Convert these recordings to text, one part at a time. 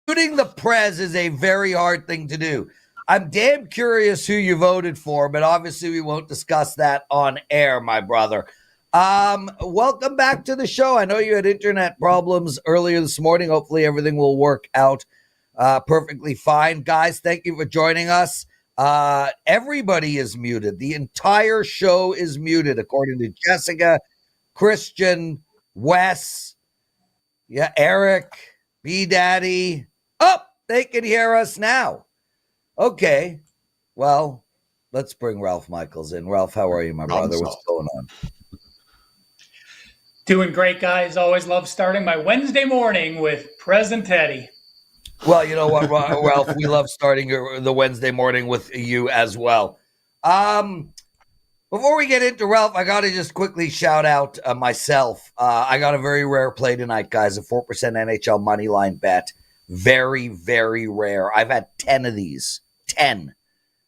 Muting the Prez is a very hard thing to do. I'm damn curious who you voted for, but obviously we won't discuss that on air, my brother. Welcome back to the show. I know you had internet problems earlier this morning. Hopefully everything will work out perfectly fine. Guys, thank you for joining us. Everybody is muted. The entire show is muted, according to Jessica, Christian, Wes, Eric, B Daddy. Oh, they can hear us now. Okay. Well, let's bring Ralph Michaels in. Ralph, how are you, my brother? What's going on? Doing great, guys. Always love starting my Wednesday morning with Prez and Teddy. Well, you know what, Ralph? We love starting the Wednesday morning with you as well. Before we get into Ralph, I got to just quickly shout out myself. I got a very rare play tonight, guys, a 4% NHL money line bet. Very, very rare. I've had 10 of these. 10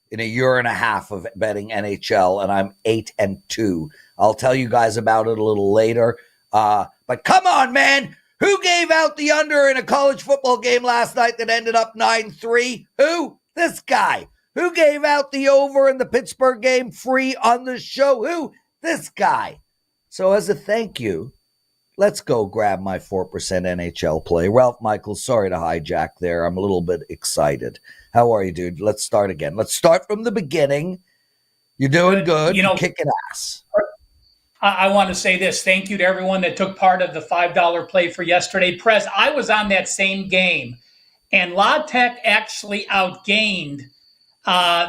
in a year and a half of betting NHL, and I'm 8-2. I'll tell you guys about it a little later. But come on, man. Who gave out the under in a college football game last night that ended up 9-3? Who? This guy. Who gave out the over in the Pittsburgh game free on the show? Who? This guy. So as a thank you, let's go grab my 4% NHL play. Ralph Michaels, sorry to hijack there. I'm a little bit excited. How are you, dude? Let's start again. Let's start from the beginning. You're doing good. You're kicking ass. I want to say this. Thank you to everyone that took part of the $5 play for yesterday. Prez, I was on that same game, and La Tech actually outgained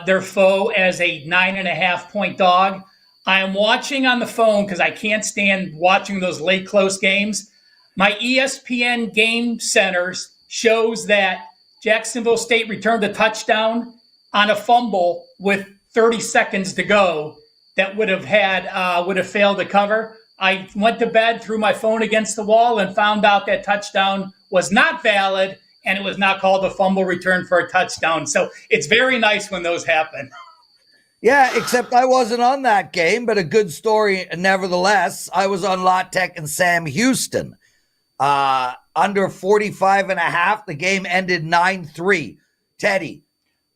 their foe as a 9.5-point dog. I am watching on the phone because I can't stand watching those late close games. My ESPN game centers shows that Jacksonville State returned a touchdown on a fumble with 30 seconds to go that would have failed to cover. I went to bed, threw my phone against the wall, and found out that touchdown was not valid, and it was not called a fumble return for a touchdown. So it's very nice when those happen. Yeah, except I wasn't on that game, but a good story nevertheless. I was on La Tech and Sam Houston. Under 45.5, the game ended 9-3. Teddy,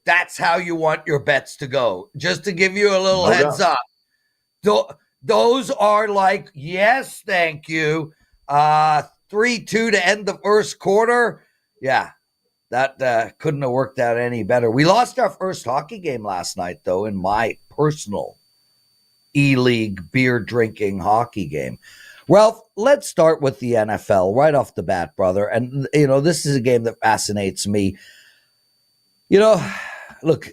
that's how you want your bets to go. Just to give you a little heads up. Those are like, yes, thank you. 3-2 to end the first quarter. Yeah, that couldn't have worked out any better. We lost our first hockey game last night, though, in my personal E-League beer-drinking hockey game. Ralph, let's start with the NFL right off the bat, brother. And, this is a game that fascinates me. Look,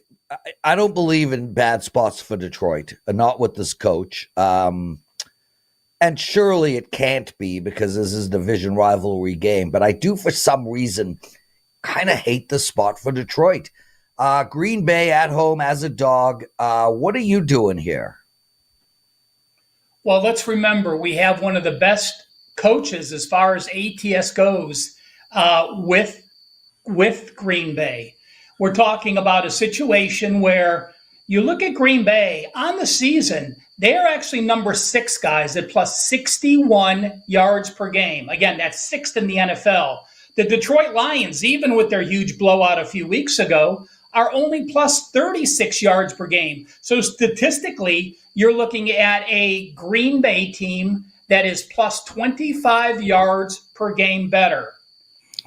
I don't believe in bad spots for Detroit, not with this coach. And surely it can't be because this is a division rivalry game. But I do, for some reason, kind of hate the spot for Detroit. Green Bay at home as a dog. What are you doing here? Well, let's remember we have one of the best coaches as far as ATS goes with Green Bay. We're talking about a situation where you look at Green Bay on the season, they are actually number 6, guys, at plus 61 yards per game. Again, that's 6th in the NFL. The Detroit Lions, even with their huge blowout a few weeks ago, are only plus 36 yards per game. So statistically, you're looking at a Green Bay team that is plus 25 yards per game better.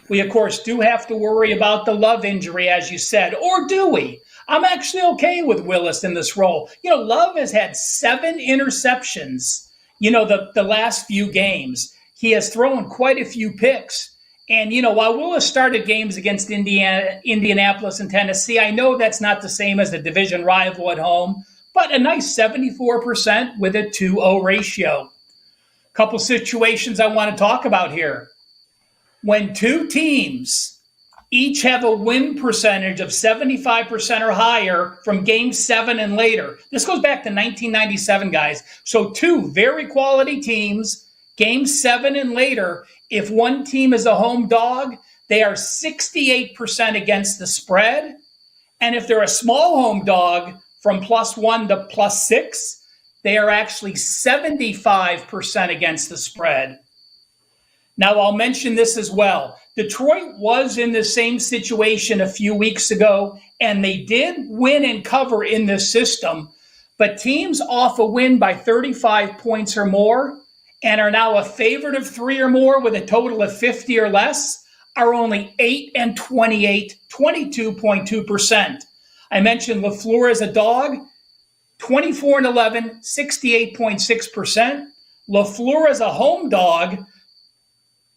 We, of course, do have to worry about the Love injury, as you said, or do we? I'm actually okay with Willis in this role. Love has had 7 interceptions, the last few games. He has thrown quite a few picks. And, while Willis started games against Indianapolis and Tennessee, I know that's not the same as a division rival at home, but a nice 74% with a 2-0 ratio. Couple situations I want to talk about here. When two teams each have a win percentage of 75% or higher from Game 7 and later. This goes back to 1997, guys. So 2 very quality teams, Game 7 and later, if one team is a home dog, they are 68% against the spread. And if they're a small home dog from +1 to +6, they are actually 75% against the spread. Now, I'll mention this as well. Detroit was in the same situation a few weeks ago, and they did win and cover in this system. But teams off a win by 35 points or more and are now a favorite of 3 or more with a total of 50 or less are only 8 and 28, 22.2%. I mentioned LaFleur as a dog, 24 and 11, 68.6%. LaFleur as a home dog,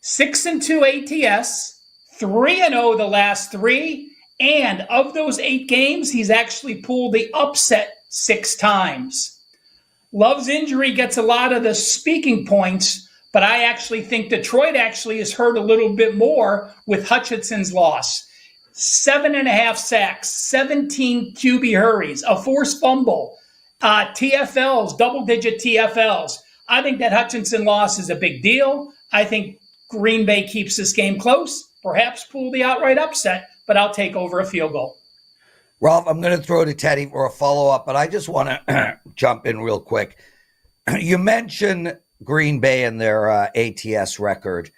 6 and 2 ATS, 3 and 0 the last 3, and of those 8 games, he's actually pulled the upset 6 times. Love's injury gets a lot of the speaking points, but I actually think Detroit actually is hurt a little bit more with Hutchinson's loss. 7.5 sacks, 17 QB hurries, a forced fumble, TFLs, double-digit TFLs. I think that Hutchinson loss is a big deal. I think Green Bay keeps this game close, perhaps pull the outright upset, but I'll take over a field goal. Ralph, I'm going to throw to Teddy for a follow-up, but I just want to jump in real quick. You mentioned Green Bay and their ATS record.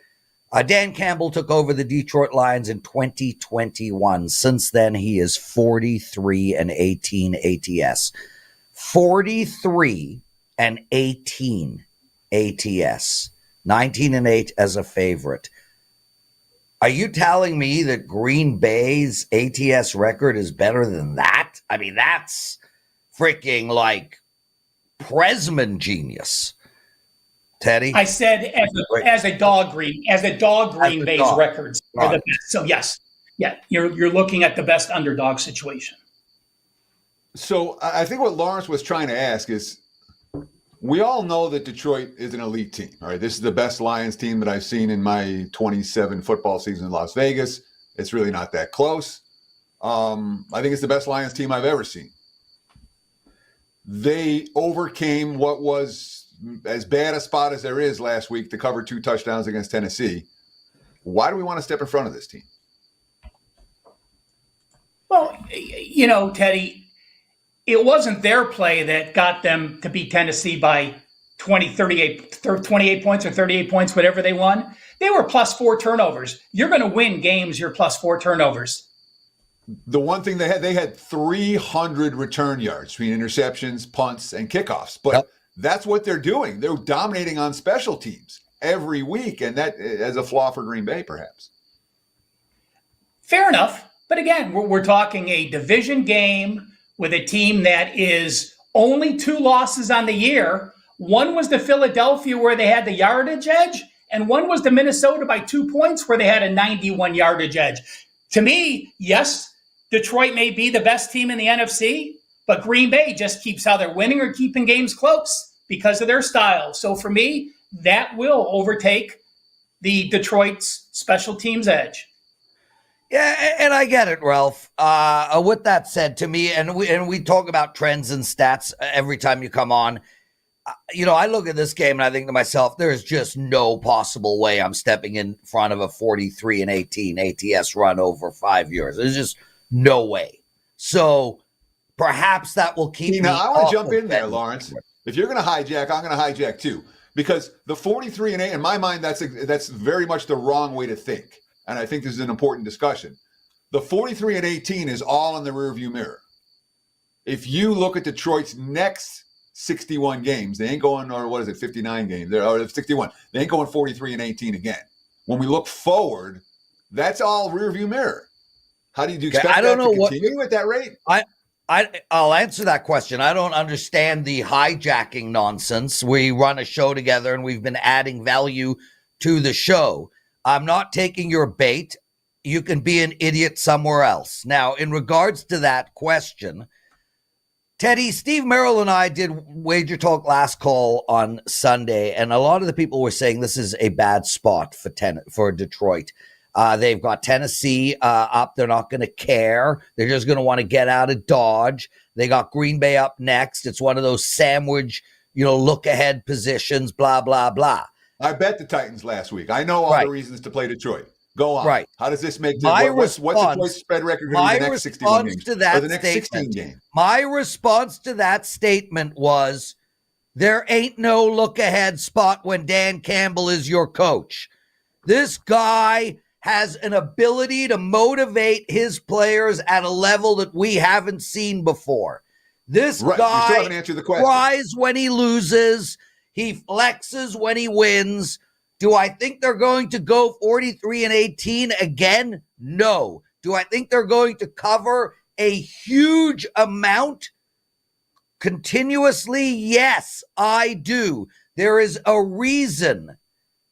Dan Campbell took over the Detroit Lions in 2021. Since then, he is 43 and 18 ATS. 43 and 18 ATS. 19 and 8 as a favorite. Are you telling me that Green Bay's ATS record is better than that? I mean, that's freaking like Presman genius. Teddy? I said as a dog Green Bay's dog. Records are the best. So yes, yeah, you're looking at the best underdog situation. So I think what Lawrence was trying to ask is, we all know that Detroit is an elite team. All right, this is the best Lions team that I've seen in my 27 football season in Las Vegas. It's really not that close. I think it's the best Lions team I've ever seen. They overcame what was as bad a spot as there is last week to cover 2 touchdowns against Tennessee. Why do we want to step in front of this team? Well, Teddy, it wasn't their play that got them to beat Tennessee by 28 points or 38 points, whatever they won. They were +4 turnovers. You're going to win games, you're +4 turnovers. The one thing they had 300 return yards between interceptions, punts, and kickoffs. But That's what they're doing. They're dominating on special teams every week, and that as a flaw for Green Bay, perhaps. Fair enough. But again, we're talking a division game with a team that is only 2 losses on the year. One was the Philadelphia where they had the yardage edge, and one was the Minnesota by 2 points where they had a 91 yardage edge. To me, yes, Detroit may be the best team in the NFC, but Green Bay just keeps either winning or keeping games close because of their style. So for me, that will overtake the Detroit's special teams edge. Yeah, and I get it, Ralph. With that said, to me, and we talk about trends and stats every time you come on. I look at this game and I think to myself, there is just no possible way I'm stepping in front of a 43 and 18 ATS run over 5 years. There's just no way. So perhaps that will keep me. I want to jump in there, Lawrence. If you're going to hijack, I'm going to hijack too, because the 43 and 8, in my mind, that's very much the wrong way to think. And I think this is an important discussion. The 43 and 18 is all in the rearview mirror. If you look at Detroit's next 61 games, they ain't going, or what is it, 59 games, or 61. They ain't going 43 and 18 again. When we look forward, that's all rearview mirror. How do you expect that to continue at that rate? I'll answer that question. I don't understand the hijacking nonsense. We run a show together and we've been adding value to the show. I'm not taking your bait. You can be an idiot somewhere else. Now, in regards to that question, Teddy, Steve Merrill and I did Wager Talk last call on Sunday, and a lot of the people were saying this is a bad spot for Detroit. They've got Tennessee up. They're not going to care. They're just going to want to get out of Dodge. They got Green Bay up next. It's one of those sandwich, look-ahead positions, blah, blah, blah. I bet the Titans last week. I know all the reasons to play Detroit. Go on. Right. How does this make what's Detroit's spread record going to be the next 61 games? Or the next 16 games? My response to that statement was, there ain't no look-ahead spot when Dan Campbell is your coach. This guy has an ability to motivate his players at a level that we haven't seen before. This Right. You guy still haven't answered the question. cries when he loses. He flexes when he wins. Do I think they're going to go 43-18 again? No. Do I think they're going to cover a huge amount continuously? Yes, I do. There is a reason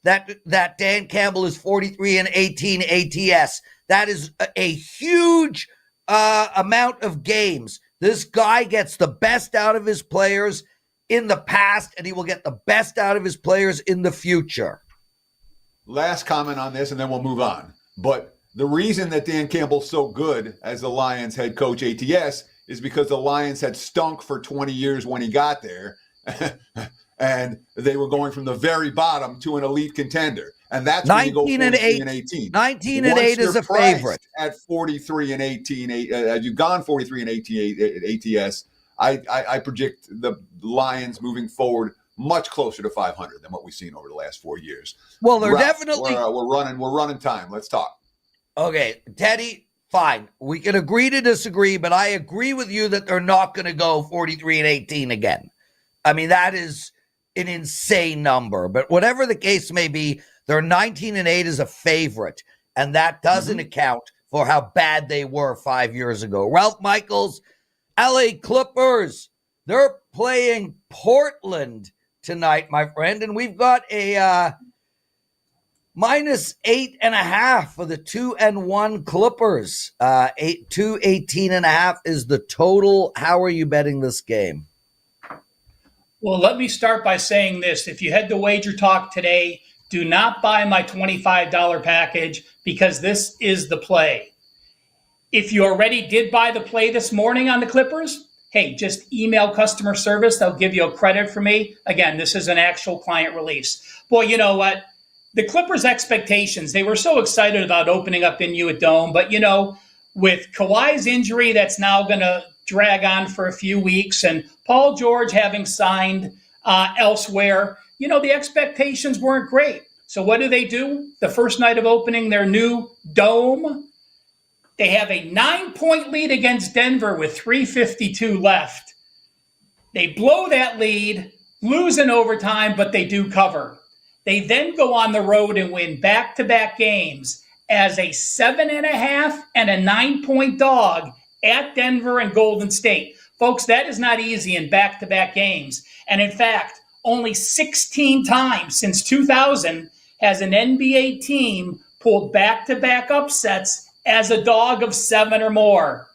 that Dan Campbell is 43-18 ATS. That is a huge amount of games. This guy gets the best out of his players in the past, and he will get the best out of his players in the future. Last comment on this, and then we'll move on. But the reason that Dan Campbell's so good as the Lions head coach ATS is because the Lions had stunk for 20 years when he got there. And they were going from the very bottom to an elite contender. And that's when you go 43-18. 19-8 is a favorite. At 43-18, as you've gone 43-18 ATS, I predict the Lions moving forward much closer to 500 than what we've seen over the last 4 years. Well, they're definitely we're running time. Let's talk. Okay, Teddy, fine. We can agree to disagree, but I agree with you that they're not going to go 43-18 again. I mean, that is an insane number, but whatever the case may be, they're 19-8 as a favorite, and that doesn't account for how bad they were 5 years ago. Ralph Michaels, LA Clippers, they're playing Portland tonight, my friend, and we've got a -8.5 for the 2-1 Clippers. 218.5 is the total. How are you betting this game? Well, let me start by saying this. If you head to WagerTalk today, do not buy my $25 package because this is the play. If you already did buy the play this morning on the Clippers, hey, just email customer service. They'll give you a credit for me. Again, this is an actual client release. Boy, you know what? The Clippers' expectations, they were so excited about opening up Intuit Dome. But, you know, with Kawhi's injury, that's now going to drag on for a few weeks, and Paul George having signed elsewhere, you know, the expectations weren't great. So what do? The first night of opening their new dome, they have a 9-point lead against Denver with 3:52 left. They blow that lead, lose in overtime, but they do cover. They then go on the road and win back-to-back games as a 7.5 and a 9-point dog at Denver and Golden State. Folks, that is not easy in back-to-back games. And in fact, only 16 times since 2000 has an NBA team pulled back-to-back upsets as a dog of 7 or more.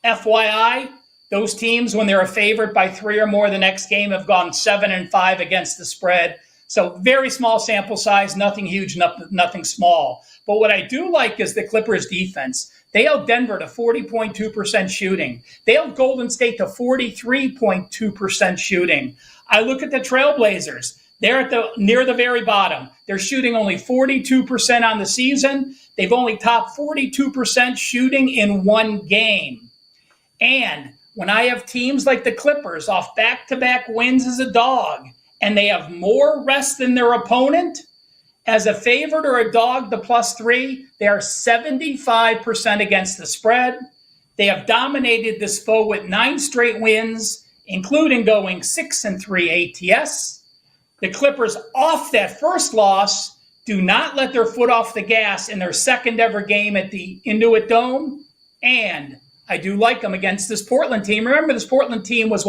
FYI, those teams, when they're a favorite by 3 or more the next game, have gone 7-5 against the spread. So very small sample size, nothing huge, nothing small. But what I do like is the Clippers defense. They held Denver to 40.2% shooting. They held Golden State to 43.2% shooting. I look at the Trailblazers. They're near the very bottom. They're shooting only 42% on the season. They've only topped 42% shooting in one game. And when I have teams like the Clippers off back-to-back wins as a dog, and they have more rest than their opponent, as a favorite or a dog, the +3, they are 75% against the spread. They have dominated this foe with 9 straight wins, including going 6-3 ATS. The Clippers, off that first loss, do not let their foot off the gas in their second ever game at the Intuit Dome. And I do like them against this Portland team. Remember, this Portland team was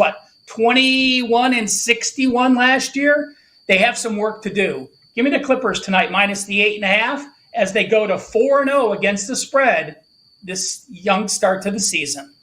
21-61 last year? They have some work to do. Give me the Clippers tonight, minus the 8.5, as they go to 4-0 against the spread this young start to the season.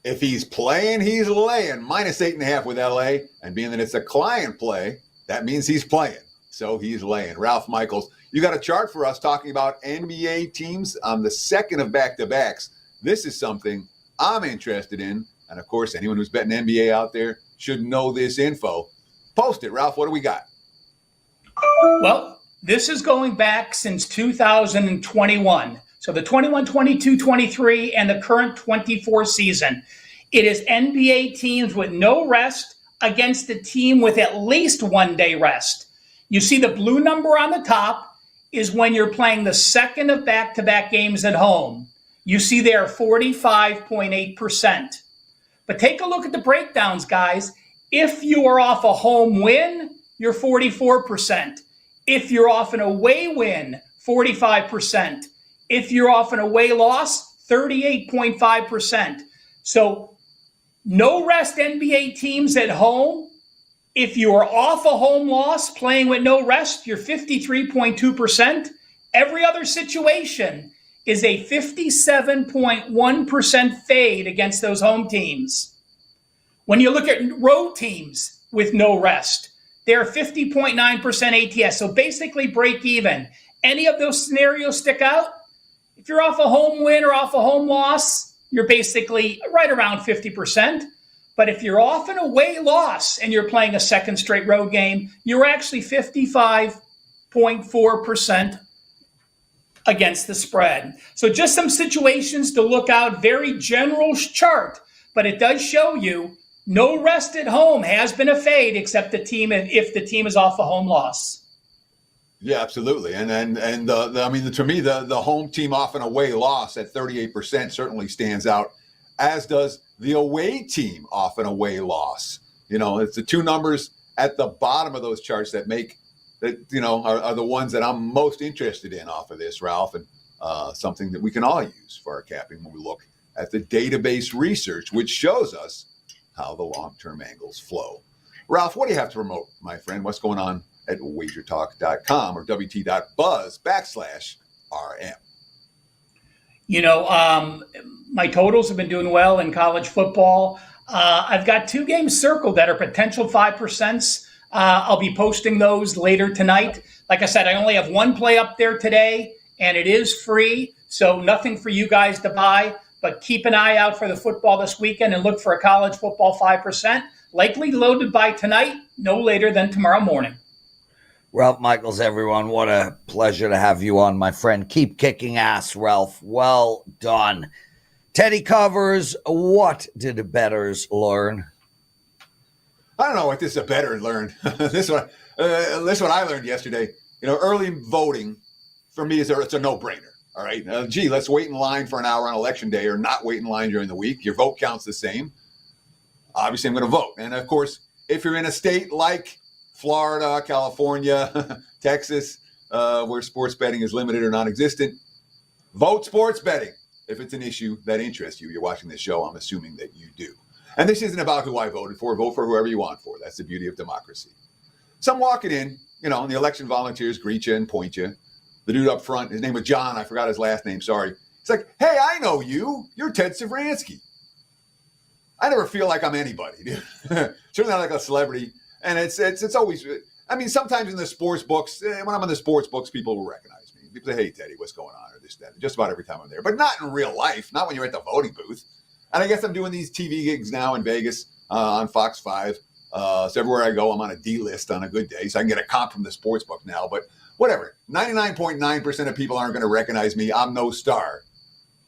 If he's playing, he's laying. Minus 8.5 with LA. And being that it's a client play, that means he's playing. So he's laying. Ralph Michaels, you got a chart for us talking about NBA teams on the second of back-to-backs. This is something I'm interested in. And, of course, anyone who's betting NBA out there should know this info. Post it, Ralph. What do we got? Well, this is going back since 2021. So the 21, 22, 23, and the current 24 season. It is NBA teams with no rest against a team with at least 1 day rest. You see the blue number on the top is when you're playing the second of back-to-back games at home. You see there 45.8%. But take a look at the breakdowns, guys. If you are off a home win, you're 44%. If you're off an away win, 45%. If you're off an away loss, 38.5%. So no rest NBA teams at home. If you are off a home loss playing with no rest, you're 53.2%. Every other situation is a 57.1% fade against those home teams. When you look at road teams with no rest, they're 50.9% ATS. So basically break even. Any of those scenarios stick out? If you're off a home win or off a home loss, you're basically right around 50%. But if you're off an away loss and you're playing a second straight road game, you're actually 55.4% against the spread. So just some situations to look out. Very general chart, but it does show you no rest at home has been a fade, except the team if the team is off a home loss. Yeah, absolutely. And I mean, to me, the home team off an away loss at 38% certainly stands out, as does the away team off an away loss. You know, it's the two numbers at the bottom of those charts that make that, you know, are the ones that I'm most interested in off of this, Ralph, and something that we can all use for our capping when we look at the database research, which shows us how the long-term angles flow. Ralph, what do you have to promote, my friend? What's going on at WagerTalk.com or WT.buzz/RM? You know, my totals have been doing well in college football. I've got 2 games circled that are potential 5%. I'll be posting those later tonight. Like I said, I only have 1 play up there today, and it is free, so nothing for you guys to buy. But keep an eye out for the football this weekend and look for a college football 5%, likely loaded by tonight, no later than tomorrow morning. Ralph Michaels, everyone, what a pleasure to have you on, my friend. Keep kicking ass, Ralph. Well done. Teddy covers, what did Bettors learn? I don't know what this Bettors learned. This one I learned yesterday. You know, early voting for me it's a no-brainer. All right. Let's wait in line for an hour on election day or not wait in line during the week. Your vote counts the same. Obviously, I'm going to vote. And of course, if you're in a state like Florida, California, Texas, where sports betting is limited or non-existent, vote sports betting if it's an issue that interests you. You're watching this show. I'm assuming that you do. And this isn't about who I voted for. Vote for whoever you want for. That's the beauty of democracy. So I'm walking in, you know, and the election volunteers greet you and point you. The dude up front, his name was John. I forgot his last name. Sorry. He's like, hey, I know you. You're Ted Savransky. I never feel like I'm anybody, dude. Certainly not like a celebrity. And it's always, I mean, sometimes in the sports books, when I'm in the sports books, people will recognize me. People say, hey, Teddy, what's going on? Or this, that. Just about every time I'm there. But not in real life. Not when you're at the voting booth. And I guess I'm doing these TV gigs now in Vegas on Fox 5. So everywhere I go, I'm on a D list on a good day. So I can get a comp from the sports book now. But whatever. 99.9% of people aren't going to recognize me. I'm no star.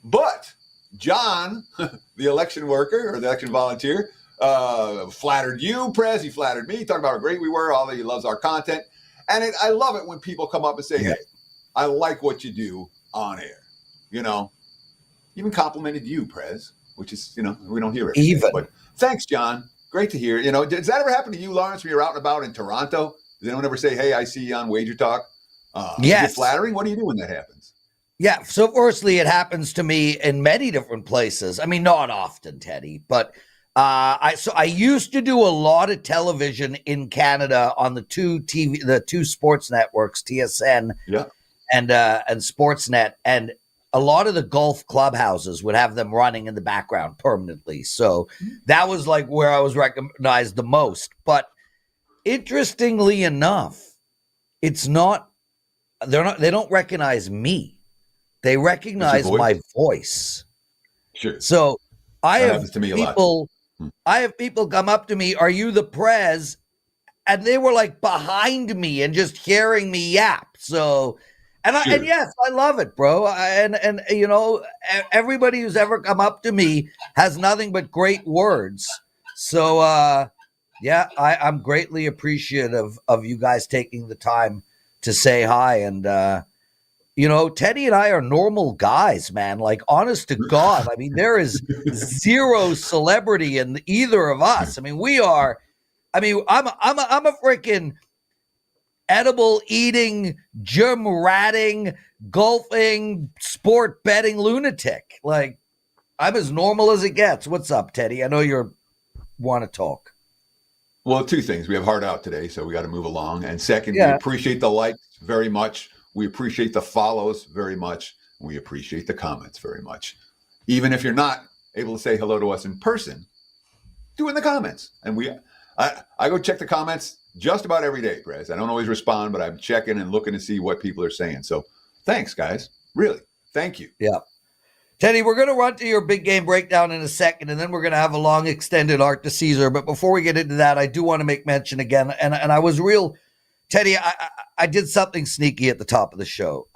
But John, the election worker or the election volunteer, flattered you, Prez. He flattered me. Talking about how great we were. All that he loves our content. And I love it when people come up and say, hey, I like what you do on air. You know, even complimented you, Prez, which is, you know, we don't hear it. Even. But thanks, John. Great to hear. You know, does that ever happen to you, Lawrence, when you're out and about in Toronto? Does anyone ever say, hey, I see you on Wager Talk? Yes. Is it flattering? What do you do when that happens? Yeah. So firstly, it happens to me in many different places. I mean, not often, Teddy, but I used to do a lot of television in Canada on the two sports networks, TSN and Sportsnet, and a lot of the golf clubhouses would have them running in the background permanently. So that was like where I was recognized the most. But interestingly enough, it's not. They don't recognize me. They recognize my voice. Sure. So I have people come up to me, are you the Prez? And they were like behind me and just hearing me yap. So, and yes, I love it, bro. And you know, everybody who's ever come up to me has nothing but great words. So, yeah, I'm greatly appreciative of you guys taking the time to say hi. And You know, Teddy and I are normal guys, man. Like, honest to God. I mean, there is zero celebrity in either of us. I mean, we are. I mean, I'm a freaking edible eating, germ ratting, golfing, sport betting lunatic. Like, I'm as normal as it gets. What's up, Teddy? I know you want to talk. Well, two things. We have Hard Out today, so we got to move along. And second, we Yeah. appreciate the likes very much. We appreciate the follows very much. We appreciate the comments very much. Even if you're not able to say hello to us in person, do it in the comments. And I go check the comments just about every day, Prez. I don't always respond, but I'm checking and looking to see what people are saying. So thanks, guys. Really. Thank you. Yeah. Teddy, we're going to run to your big game breakdown in a second, and then we're going to have a long extended Art DiCesare. But before we get into that, I do want to make mention again, and I was real, Teddy, I did something sneaky at the top of the show.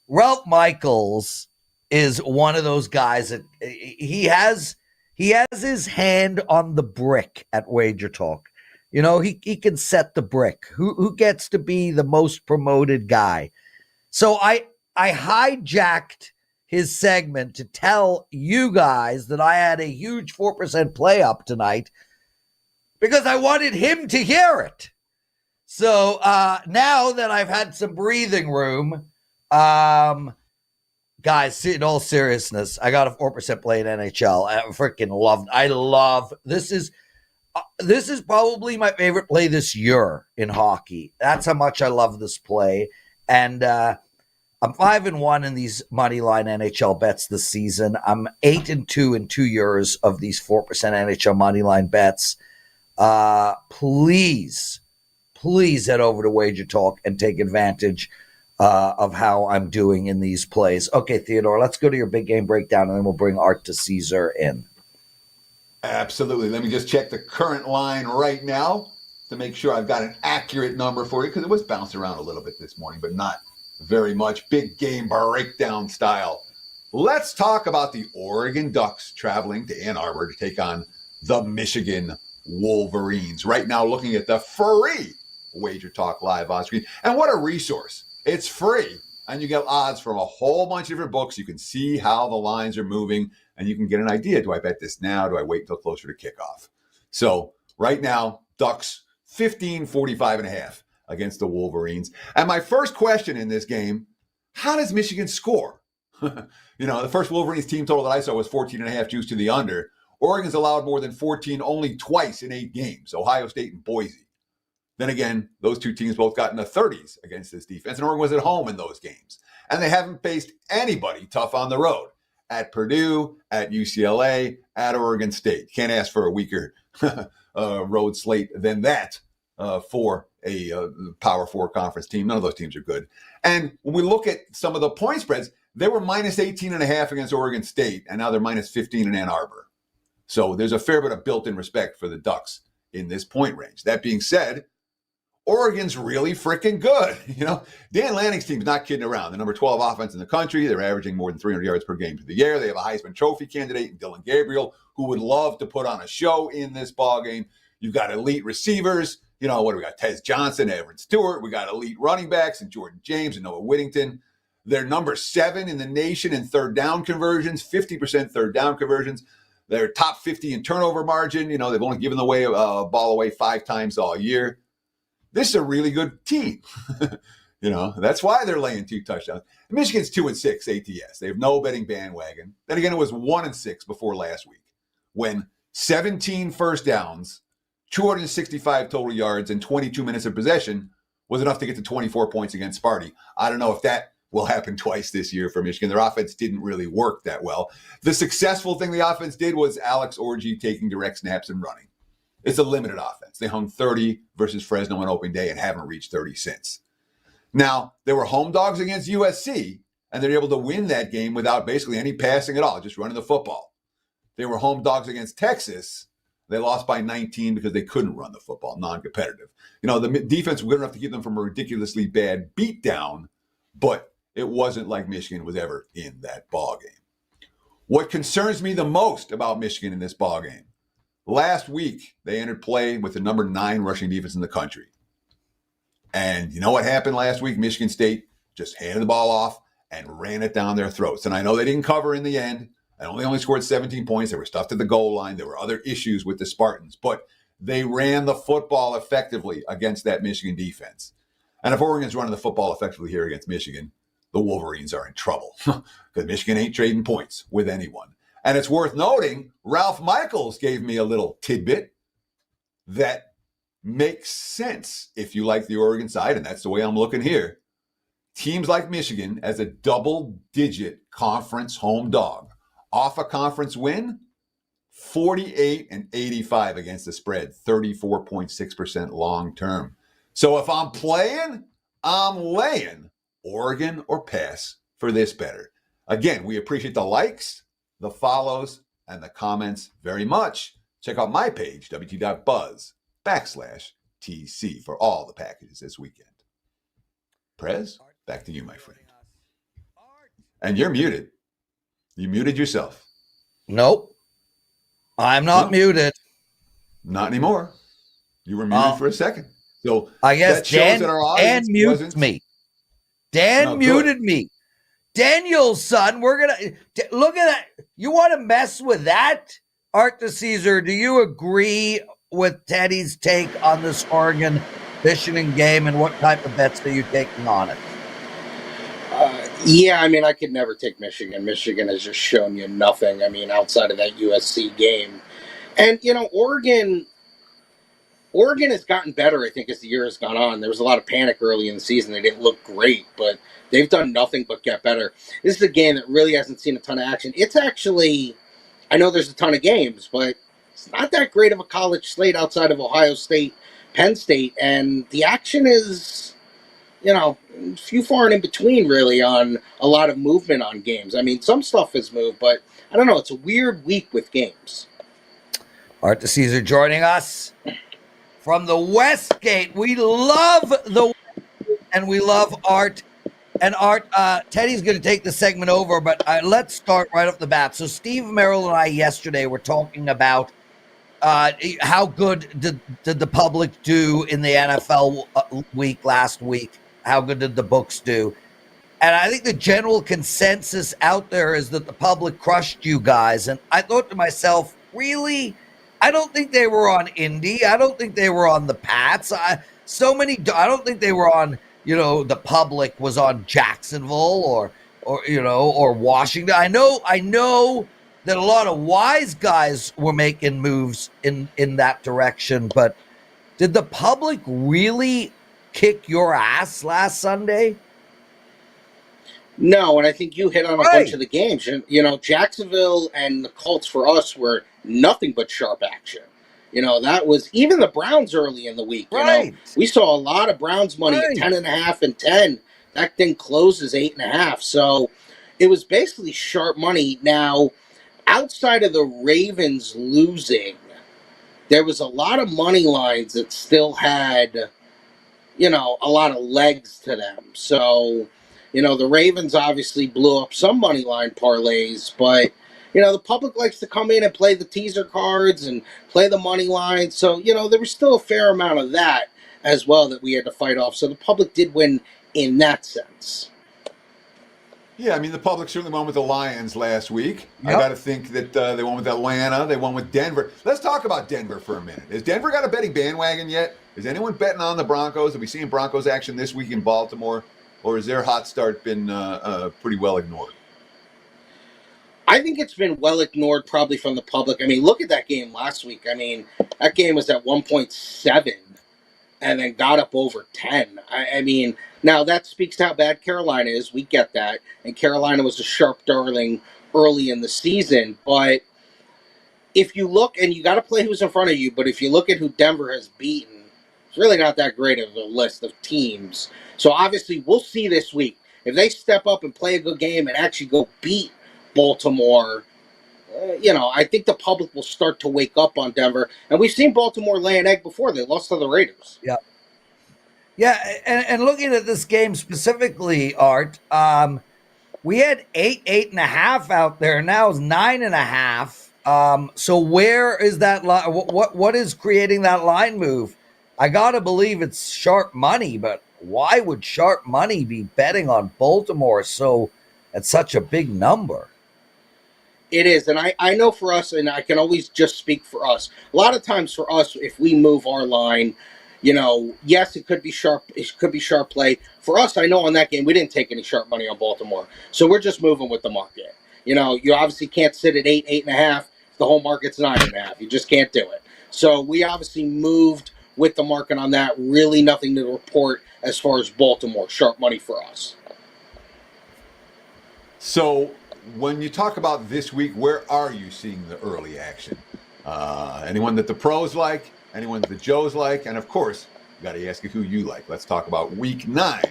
Ralph Michaels is one of those guys that he has his hand on the brick at WagerTalk. You know, he can set the brick. Who gets to be the most promoted guy? So I hijacked his segment to tell you guys that I had a huge 4% play up tonight because I wanted him to hear it. So now that I've had some breathing room, guys, in all seriousness, I got a 4% play in NHL. I freaking love this is probably my favorite play this year in hockey. That's how much I love this play. And I'm 5-1 in these money line NHL bets this season. I'm 8-2 in 2 years of these 4% NHL money line bets. Please head over to WagerTalk and take advantage of how I'm doing in these plays. Okay, Theodore, let's go to your big game breakdown, and then we'll bring Art DiCesare in. Absolutely. Let me just check the current line right now to make sure I've got an accurate number for you, because it was bouncing around a little bit this morning, but not very much. Big game breakdown style. Let's talk about the Oregon Ducks traveling to Ann Arbor to take on the Michigan Wolverines. Right now, looking at the free WagerTalk Live on screen. And what a resource. It's free. And you get odds from a whole bunch of different books. You can see how the lines are moving, and you can get an idea. Do I bet this now? Do I wait till closer to kickoff? So right now, Ducks 15-45.5 against the Wolverines. And my first question in this game, how does Michigan score? You know, the first Wolverines team total that I saw was 14.5 juice to the under. Oregon's allowed more than 14 only twice in 8 games, Ohio State and Boise. Then again, those two teams both got in the 30s against this defense, and Oregon was at home in those games. And they haven't faced anybody tough on the road. At Purdue, at UCLA, at Oregon State. Can't ask for a weaker road slate than that for a Power 4 conference team. None of those teams are good. And when we look at some of the point spreads, they were minus 18.5 against Oregon State, and now they're minus 15 in Ann Arbor. So there's a fair bit of built-in respect for the Ducks in this point range. That being said, Oregon's really freaking good. You know, Dan Lanning's team's not kidding around. The number 12 offense in the country. They're averaging more than 300 yards per game through the air. They have a Heisman Trophy candidate in Dylan Gabriel, who would love to put on a show in this ballgame. You've got elite receivers. You know, what do we got? Tez Johnson, Everett Stewart. We got elite running backs and Jordan James and Noah Whittington. They're number 7 in the nation in third down conversions, 50% third down conversions. They're top 50 in turnover margin. You know, they've only given away a ball away 5 times all year. This is a really good team. You know, that's why they're laying 2 touchdowns. Michigan's 2-6 ATS. They have no betting bandwagon. Then again, it was 1-6 before last week, when 17 first downs, 265 total yards, and 22 minutes of possession was enough to get to 24 points against Sparty. I don't know if that will happen twice this year for Michigan. Their offense didn't really work that well. The successful thing the offense did was Alex Orji taking direct snaps and running. It's a limited offense. They hung 30 versus Fresno on opening day and haven't reached 30 since. Now, they were home dogs against USC, and they're able to win that game without basically any passing at all, just running the football. They were home dogs against Texas. They lost by 19 because they couldn't run the football, non-competitive. You know, the defense was good enough to keep them from a ridiculously bad beatdown, but it wasn't like Michigan was ever in that ball game. What concerns me the most about Michigan in this ball game, last week, they entered play with the number 9 rushing defense in the country. And you know what happened last week? Michigan State just handed the ball off and ran it down their throats. And I know they didn't cover in the end. And only scored 17 points. They were stuffed at the goal line. There were other issues with the Spartans, but they ran the football effectively against that Michigan defense. And if Oregon's running the football effectively here against Michigan, the Wolverines are in trouble because Michigan ain't trading points with anyone. And it's worth noting, Ralph Michaels gave me a little tidbit that makes sense if you like the Oregon side, and that's the way I'm looking here. Teams like Michigan as a double-digit conference home dog off a conference win, 48-85 against the spread, 34.6% long-term. So if I'm playing, I'm laying Oregon or pass for this better. Again, we appreciate the likes, the follows, and the comments very much. Check out my page, wt.buzz/TC for all the packages this weekend. Prez, back to you, my friend. And you're muted. You muted yourself. Nope. I'm not muted. Not anymore. You were muted for a second. So I guess Dan mutes me. Dan muted me. Daniel's son, we're going to look at that. You want to mess with that? Art DiCesare, do you agree with Teddy's take on this Oregon Michigan game, and what type of bets are you taking on it? Yeah, I mean, I could never take Michigan. Michigan has just shown you nothing. I mean, outside of that USC game. And, Oregon has gotten better, I think, as the year has gone on. There was a lot of panic early in the season. They didn't look great, but they've done nothing but get better. This is a game that really hasn't seen a ton of action. It's actually, I know there's a ton of games, but it's not that great of a college slate outside of Ohio State, Penn State, and the action is, few far and in between, really, on a lot of movement on games. I mean, some stuff has moved, but I don't know. It's a weird week with games. Art DiCesare joining us from the Westgate. We love and we love Art. And Art, Teddy's going to take the segment over, but let's start right off the bat. So Steve Merrill and I yesterday were talking about how good did the public do in the NFL week last week? How good did the books do? And I think the general consensus out there is that the public crushed you guys. And I thought to myself, really? I don't think they were on Indy. I don't think they were on the Pats. I don't think they were on, the public was on Jacksonville or Washington. I know that a lot of wise guys were making moves in that direction, but did the public really kick your ass last Sunday? No, and I think you hit on a bunch of the games. Jacksonville and the Colts for us were nothing but sharp action. That was even the Browns early in the week. We saw a lot of Browns money at 10.5 and 10. That thing closes 8.5. So it was basically sharp money. Now, outside of the Ravens losing, there was a lot of money lines that still had, a lot of legs to them. So, the Ravens obviously blew up some money line parlays, but, the public likes to come in and play the teaser cards and play the money line. So, there was still a fair amount of that as well that we had to fight off. So the public did win in that sense. Yeah, I mean, the public certainly won with the Lions last week. Yep. I got to think that they won with Atlanta. They won with Denver. Let's talk about Denver for a minute. Has Denver got a betting bandwagon yet? Is anyone betting on the Broncos? Are we seeing Broncos action this week in Baltimore? Or has their hot start been pretty well ignored? I think it's been well ignored probably from the public. I mean, look at that game last week. I mean, that game was at 1.7 and then got up over 10. I mean, now that speaks to how bad Carolina is. We get that. And Carolina was a sharp darling early in the season. But if you look, and you got to play who's in front of you, but if you look at who Denver has beaten, it's really not that great of a list of teams. So obviously we'll see this week. If they step up and play a good game and actually go beat Baltimore, I think the public will start to wake up on Denver. And we've seen Baltimore lay an egg before. They lost to the Raiders. Yeah. Yeah, and looking at this game specifically, Art, we had 8.5 out there. Now it's 9.5. So where is that line? What is creating that line move? I got to believe it's sharp money, but why would sharp money be betting on Baltimore at such a big number? It is, and I know for us, and I can always just speak for us. A lot of times for us, if we move our line, yes, it could be sharp. It could be sharp play. For us, I know on that game we didn't take any sharp money on Baltimore, so we're just moving with the market. You obviously can't sit at 8.5. If the whole market's 9.5, you just can't do it. So we obviously moved with the market on that. Really, nothing to report as far as Baltimore sharp money for us. So when you talk about this week, where are you seeing the early action? Anyone that the pros like, anyone that the Joes like, and of course, got to ask you who you like. Let's talk about week 9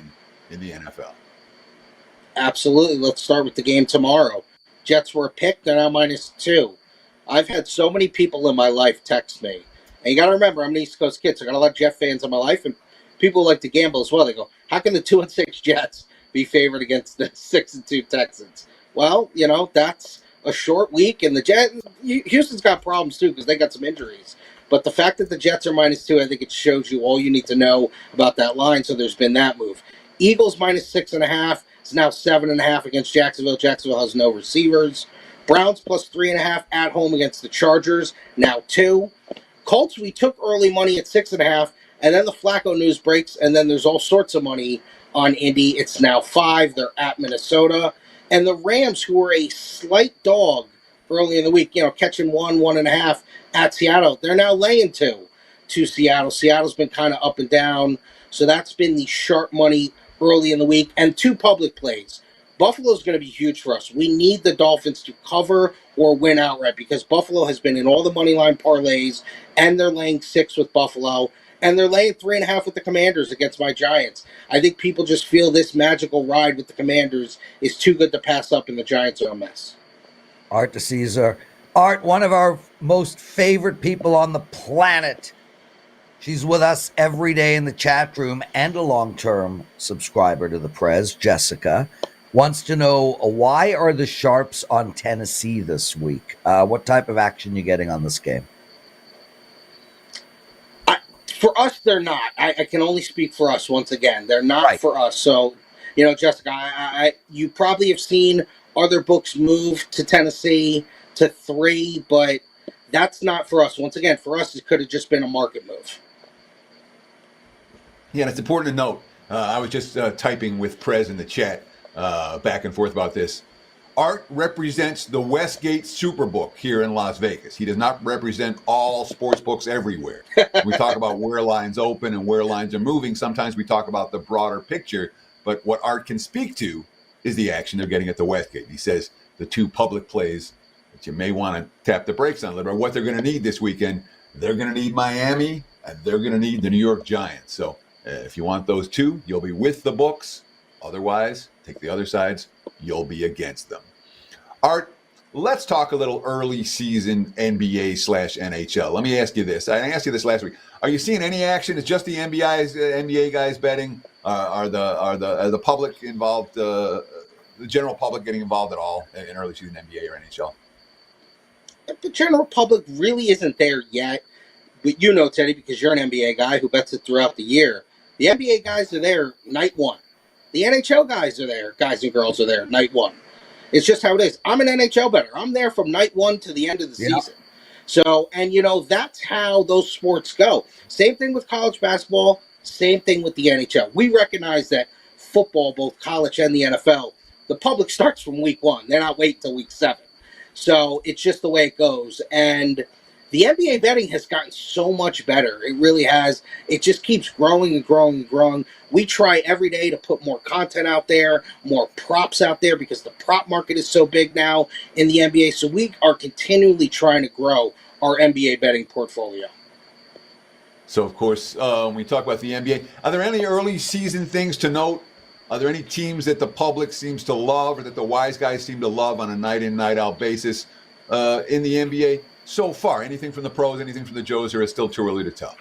in the NFL. Absolutely. Let's start with the game tomorrow. Jets were a pick. They're now -2. I've had so many people in my life text me. And you got to remember, I'm an East Coast kid, so I got a lot of Jet fans in my life, and people like to gamble as well. They go, how can the 2-6 Jets be favored against the 6-2 Texans? Well, that's a short week, and the Jets, Houston's got problems too because they got some injuries. But the fact that the Jets are -2, I think it shows you all you need to know about that line. So there's been that move. Eagles -6.5. It's now 7.5 against Jacksonville. Jacksonville has no receivers. Browns +3.5 at home against the Chargers, now 2. Colts, we took early money at 6.5, and then the Flacco news breaks, and then there's all sorts of money on Indy. It's now 5. They're at Minnesota. And the Rams, who were a slight dog early in the week, catching 1.5 at Seattle, they're now laying 2 to Seattle. Seattle's been kind of up and down, so that's been the sharp money early in the week. And 2 public plays. Buffalo's going to be huge for us. We need the Dolphins to cover or win outright because Buffalo has been in all the money line parlays, and they're laying 6 with Buffalo, and they're laying 3.5 with the Commanders against my Giants. I think people just feel this magical ride with the Commanders is too good to pass up, and the Giants are a mess. Art DiCesare. Art, one of our most favorite people on the planet. She's with us every day in the chat room and a long-term subscriber to the Prez, Jessica. Wants to know, why are the sharps on Tennessee this week? What type of action you getting on this game? For us, they're not. I can only speak for us once again. They're not for us. So, Jessica, you probably have seen other books move to Tennessee to 3, but that's not for us. Once again, for us, it could have just been a market move. Yeah, and it's important to note, I was just typing with Prez in the chat back and forth about this. Art represents the Westgate Superbook here in Las Vegas. He does not represent all sports books everywhere. We talk about where lines open and where lines are moving. Sometimes we talk about the broader picture, but what Art can speak to is the action they're getting at the Westgate. He says the 2 public plays that you may want to tap the brakes on a little bit, what they're going to need this weekend. They're going to need Miami, and they're going to need the New York Giants. So if you want those 2, you'll be with the books. Otherwise, take the other sides. You'll be against them. Art, let's talk a little early season NBA/NHL. Let me ask you this. I asked you this last week. Are you seeing any action? Is just the NBA guys betting? Are the public involved? The general public getting involved at all in early season NBA or NHL? The general public really isn't there yet. But Teddy, because you're an NBA guy who bets it throughout the year. The NBA guys are there night 1. The NHL guys are there. Guys and girls are there night 1. It's just how it is. I'm an NHL bettor. I'm there from night 1 to the end of the season. So, and that's how those sports go. Same thing with college basketball. Same thing with the NHL. We recognize that football, both college and the NFL, the public starts from week 1. They're not waiting till week 7. So it's just the way it goes. And the NBA betting has gotten so much better. It really has. It just keeps growing and growing and growing. We try every day to put more content out there, more props out there, because the prop market is so big now in the NBA. So we are continually trying to grow our NBA betting portfolio. So, of course, when we talk about the NBA, are there any early season things to note? Are there any teams that the public seems to love or that the wise guys seem to love on a night-in, night-out basis in the NBA? So far, anything from the pros, anything from the Joes, or is it still too early to tell?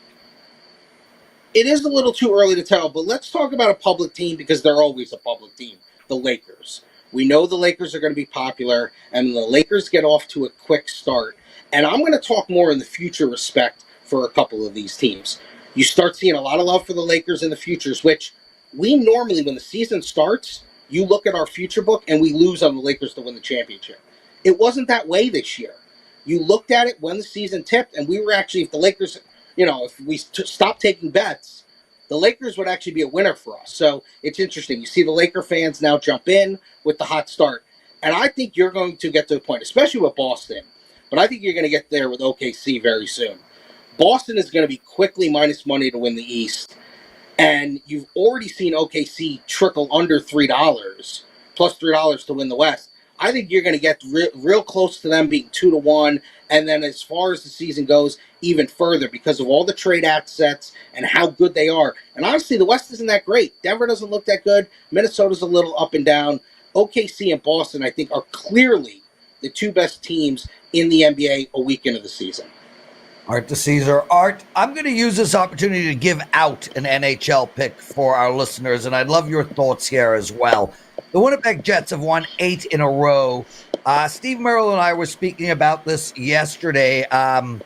It is a little too early to tell, but let's talk about a public team because they're always a public team, the Lakers. We know the Lakers are going to be popular, and the Lakers get off to a quick start. And I'm going to talk more in the future respect for a couple of these teams. You start seeing a lot of love for the Lakers in the futures, which we normally, when the season starts, you look at our future book and we lose on the Lakers to win the championship. It wasn't that way this year. You looked at it when the season tipped, and we were actually, if the Lakers, if we stopped taking bets, the Lakers would actually be a winner for us. So it's interesting. You see the Laker fans now jump in with the hot start. And I think you're going to get to the point, especially with Boston, but I think you're going to get there with OKC very soon. Boston is going to be quickly minus money to win the East. And you've already seen OKC trickle under $3, plus $3 to win the West. I think you're going to get real close to them being 2-1. And then as far as the season goes, even further because of all the trade assets and how good they are. And honestly, the West isn't that great. Denver doesn't look that good. Minnesota's a little up and down. OKC and Boston, I think, are clearly the two best teams in the NBA a week into the season. Art DiCesare. Art, I'm going to use this opportunity to give out an NHL pick for our listeners, and I'd love your thoughts here as well. The Winnipeg Jets have won 8 in a row. Steve Merrill and I were speaking about this yesterday. A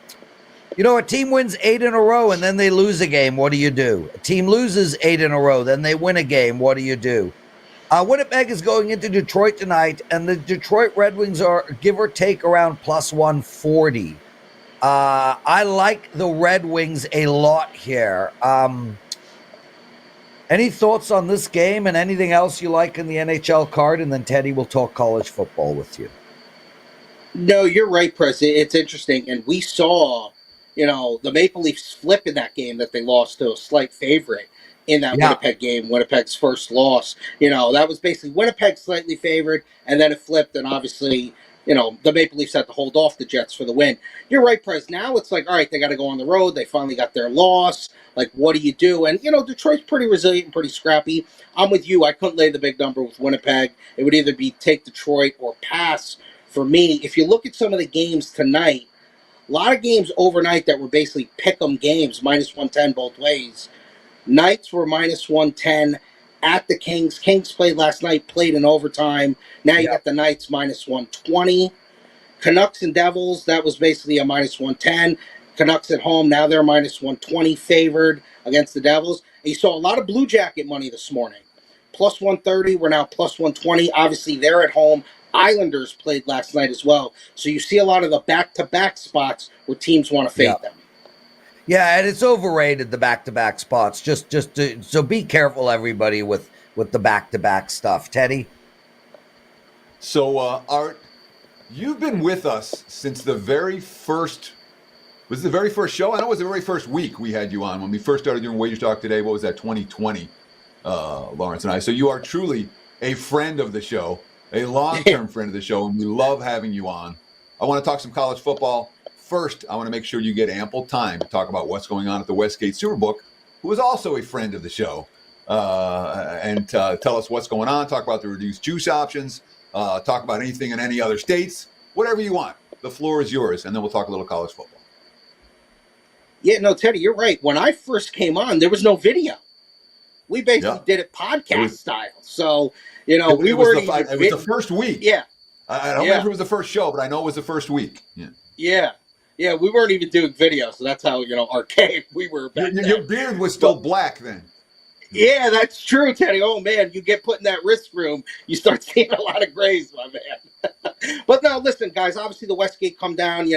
team wins 8 in a row and then they lose a game. What do you do? A team loses 8 in a row, then they win a game. What do you do? Winnipeg is going into Detroit tonight, and the Detroit Red Wings are, give or take, around plus 140. I like the Red Wings a lot here. Any thoughts on this game and anything else you like in the NHL card? And then Teddy will talk college football with you. No, you're right, Prez. It's interesting. And we saw, the Maple Leafs flip in that game that they lost to a slight favorite in that Winnipeg game, Winnipeg's first loss. That was basically Winnipeg slightly favored, and then it flipped, and obviously, the Maple Leafs had to hold off the Jets for the win. You're right, Prez. Now it's like, all right, they got to go on the road. They finally got their loss. Like, what do you do? And, Detroit's pretty resilient and pretty scrappy. I'm with you. I couldn't lay the big number with Winnipeg. It would either be take Detroit or pass for me. If you look at some of the games tonight, a lot of games overnight that were basically pick-em games, minus 110 both ways. Knights were minus 110 at the Kings. Kings played last night, played in overtime. Now you got the Knights minus 120. Canucks and Devils, that was basically a minus 110. Canucks at home, now they're minus 120 favored against the Devils. And you saw a lot of Blue Jacket money this morning. Plus 130, we're now plus 120. Obviously, they're at home. Islanders played last night as well. So you see a lot of the back-to-back spots where teams want to fade them. Yeah, and it's overrated, the back-to-back spots. So be careful, everybody, with the back-to-back stuff. Teddy? So, Art, you've been with us since the very first... Was it the very first show? I know it was the very first week we had you on when we first started doing WagerTalk Today. What was that, 2020, Lawrence and I. So you are truly a friend of the show, a long-term friend of the show, and we love having you on. I want to talk some college football. First, I want to make sure you get ample time to talk about what's going on at the Westgate Superbook, who is also a friend of the show, and tell us what's going on, talk about the reduced juice options, talk about anything in any other states, whatever you want. The floor is yours, and then we'll talk a little college football. Yeah, no, Teddy, you're right. When I first came on, there was no video. We basically did it podcast style. So, it was the first week. Yeah. I don't remember if it was the first show, but I know it was the first week. Yeah. Yeah, we weren't even doing video, so that's how, archaic we were back then. Your beard was still black then. Yeah, that's true, Teddy. Oh, man, you get put in that risk room, you start seeing a lot of grays, my man. But no, listen, guys, obviously the Westgate come down.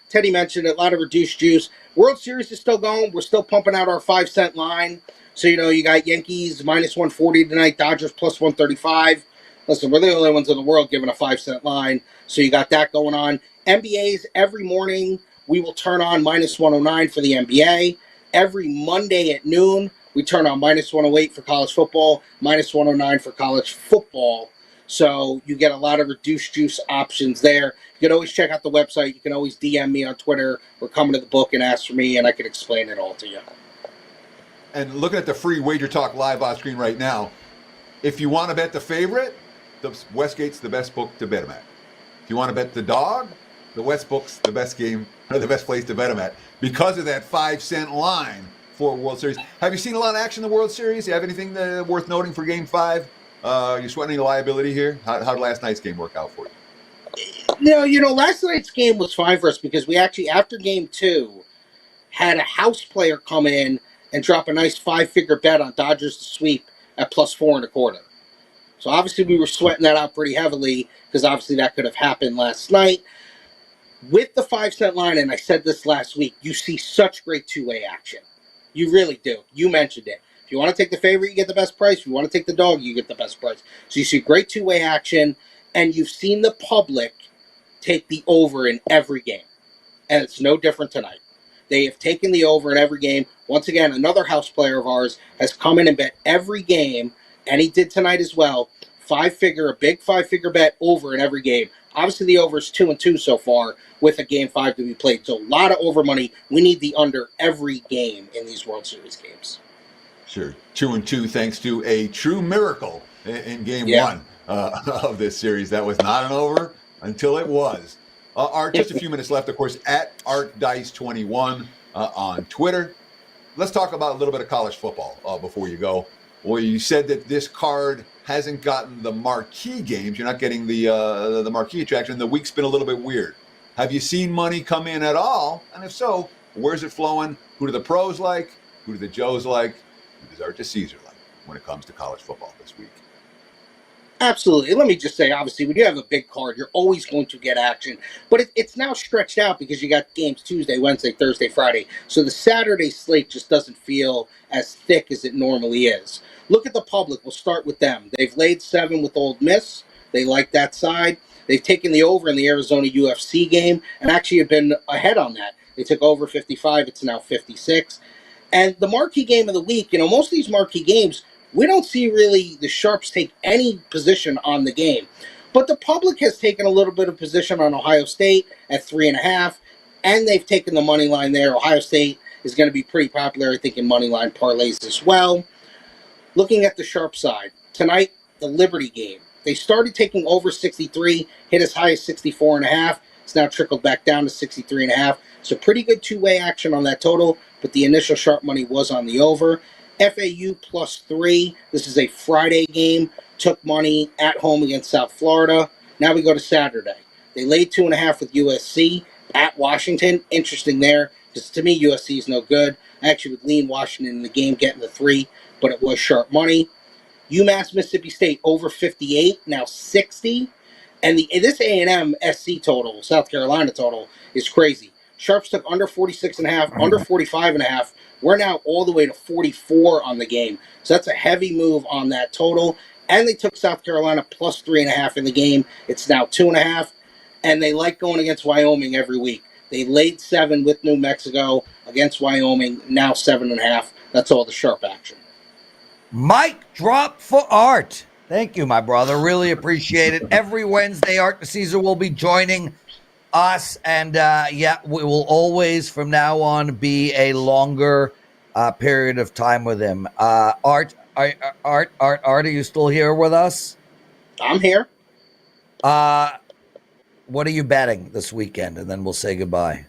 Teddy mentioned it, a lot of reduced juice. World Series is still going. We're still pumping out our 5-cent line. So, you got Yankees minus 140 tonight, Dodgers plus 135. Listen, we're the only ones in the world giving a 5-cent line. So you got that going on. NBA's every morning, we will turn on minus 109 for the NBA. Every Monday at noon, we turn on minus 108 for college football, minus 109 for college football. So you get a lot of reduced juice options there. You can always check out the website. You can always DM me on Twitter or come to the book and ask for me, and I can explain it all to you. And looking at the free Wager Talk live on screen right now, if you want to bet the favorite, the Westgate's the best book to bet them at. If you want to bet the dog, the Westbook's the best game, or the best place to bet them at because of that 5-cent line for World Series. Have you seen a lot of action in the World Series? You have anything worth noting for Game 5? You sweating any liability here? How did last night's game work out for you? No, last night's game was fine for us because we actually, after Game 2, had a house player come in and drop a nice 5-figure bet on Dodgers to sweep at plus 4.25. So obviously we were sweating that out pretty heavily because obviously that could have happened last night. With the 5-cent line, and I said this last week, you see such great two-way action. You really do. You mentioned it. If you want to take the favorite, you get the best price. If you want to take the dog, you get the best price. So you see great two-way action, and you've seen the public take the over in every game. And it's no different tonight. They have taken the over in every game. Once again, another house player of ours has come in and bet every game, and he did tonight as well. A big five-figure bet over in every game. Obviously, the over is 2-2 so far with a game 5 to be played. So a lot of over money. We need the under every game in these World Series games. Sure. 2-2 thanks to a true miracle in game 1 of this series. That was not an over until it was. Art, just a few minutes left, of course, at ArtDice21 on Twitter. Let's talk about a little bit of college football before you go. Well, you said that this card hasn't gotten the marquee games. You're not getting the marquee attraction. The week's been a little bit weird. Have you seen money come in at all? And if so, where's it flowing? Who do the pros like? Who do the Joes like? Who does Art DiCesare like when it comes to college football this week? Absolutely. Let me just say, obviously, when you have a big card, you're always going to get action. But it's now stretched out because you got games Tuesday, Wednesday, Thursday, Friday. So the Saturday slate just doesn't feel as thick as it normally is. Look at the public. We'll start with them. They've laid 7 with Ole Miss. They like that side. They've taken the over in the Arizona UFC game and actually have been ahead on that. They took over 55. It's now 56. And the marquee game of the week, most of these marquee games, we don't see really the sharps take any position on the game. But the public has taken a little bit of position on Ohio State at 3.5, and they've taken the money line there. Ohio State is going to be pretty popular, I think, in money line parlays as well. Looking at the sharp side, tonight, the Liberty game. They started taking over 63, hit as high as 64.5. It's now trickled back down to 63.5. So pretty good two-way action on that total, but the initial sharp money was on the over. FAU +3. This is a Friday game. Took money at home against South Florida. Now we go to Saturday. They laid 2.5 with USC at Washington. Interesting there, because to me, USC is no good. I actually would lean Washington in the game, getting the 3, but it was sharp money. UMass Mississippi State over 58, now 60. And this A&M SC total, South Carolina total, is crazy. Sharps took under 46.5, under 45.5. We're now all the way to 44 on the game. So that's a heavy move on that total. And they took South Carolina +3.5 in the game. It's now 2.5. And they like going against Wyoming every week. They laid 7 with New Mexico against Wyoming, now 7.5. That's all the sharp action. Mic drop for Art. Thank you, my brother. Really appreciate it. Every Wednesday, Art DiCesare will be joining us. And we will always, from now on, be a longer period of time with him. Art, are you still here with us? I'm here. What are you betting this weekend? And then we'll say goodbye.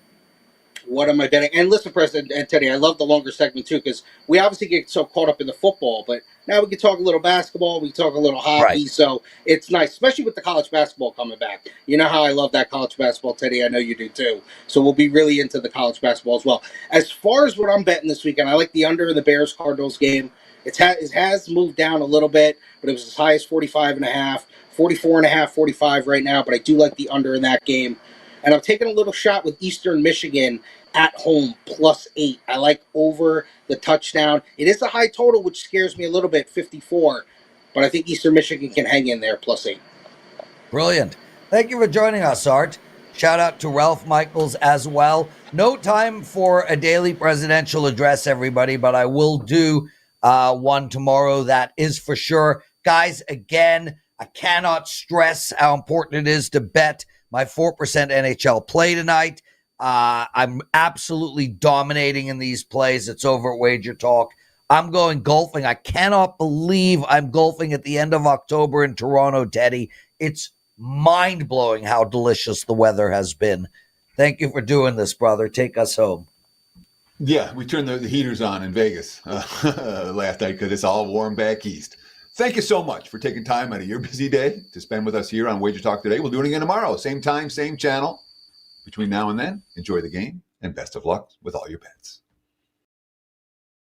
What am I betting? And listen, Prez and Teddy, I love the longer segment too, because we obviously get so caught up in the football, but now we can talk a little basketball, we can talk a little hockey, right. So it's nice, especially with the college basketball coming back. You know how I love that college basketball, Teddy. I know you do too. So we'll be really into the college basketball as well. As far as what I'm betting this weekend, I like the under in the Bears-Cardinals game. It has moved down a little bit, but it was as high as 45.5, 44.5, 45 right now, but I do like the under in that game. And I'm taking a little shot with Eastern Michigan at home +8. I like over the touchdown. It is a high total, which scares me a little bit, 54. But I think Eastern Michigan can hang in there +8. Brilliant. Thank you for joining us, Art. Shout out to Ralph Michaels as well. No time for a daily presidential address, everybody, but I will do one tomorrow. That is for sure. Guys, again, I cannot stress how important it is to bet my 4% NHL play tonight. I'm absolutely dominating in these plays. It's over at WagerTalk. I'm going golfing. I cannot believe I'm golfing at the end of October in Toronto, Teddy. It's mind-blowing how delicious the weather has been. Thank you for doing this, brother. Take us home. Yeah, we turned the heaters on in Vegas last night because it's all warm back east. Thank you so much for taking time out of your busy day to spend with us here on WagerTalk Today. We'll do it again tomorrow. Same time, same channel. Between now and then, enjoy the game and best of luck with all your bets.